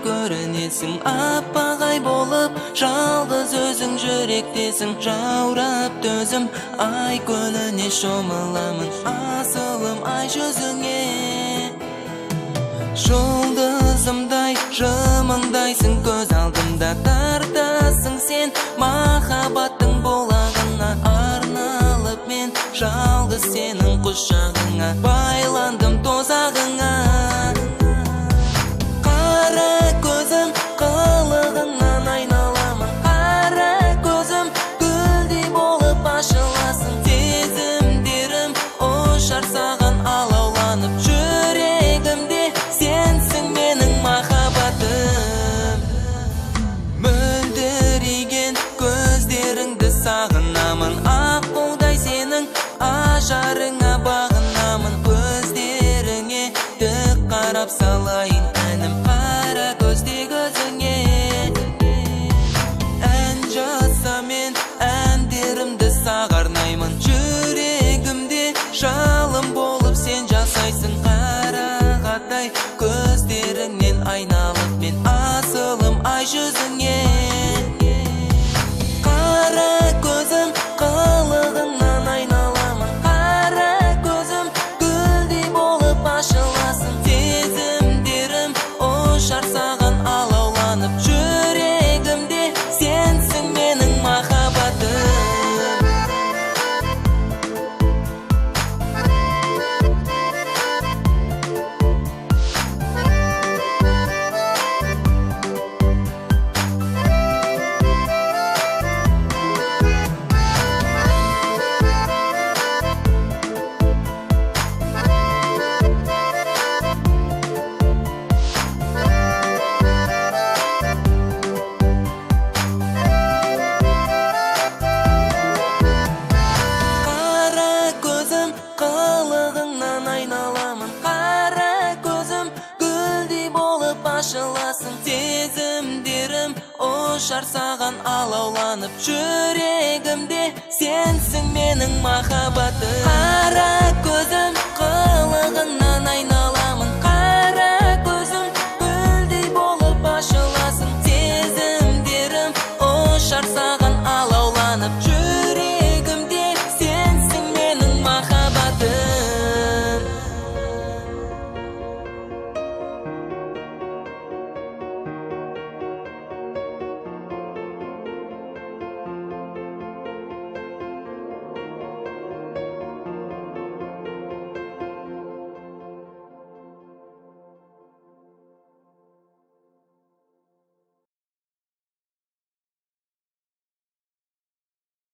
көрінесің, аппағай болып жалғыз өзің жүректесің. Жаурап төзім ай көліне шомыламын, асылым ай жүзіңе. Жұлдызымдай жымыңдайсың, көз алдымда тартасың сен. Махаббаттың бұлағына арналып мен, жалғыз сенің құшағыңа байландым тозағыңа. Қара көзім қылығыңнан айналамын, қара көзім гүлдей болып ашыласың. Сезімдерім ұшар саған алауланып, жүрегімде сенсің менің махаббатым. Мөлдіреген көздеріңді сағынамын, аққудай сенің ажарыңа бағынамын. Көздеріңе тік қарап салайын әнім, қара көзде көзіңе. Ән жазса мен әндерімді сағарнаймын, жүрегімде жалым болып сен жасайсың. Қарағатай көздеріңнен айналып мен, асылым ай жүзіңе. Қара көзім қылығыңнан айналамын, қара көзім гүлдей болып ашыласың. Сезімдерім ұшар саған алауланып, жүрегімде сенсің менің махаббатым. Қылығыңнан айналамын, қара көзім гүлдей болып ашыласың. Сезімдерім ұшар саған алауланып, жүрегімде сенсің менің махаббатым.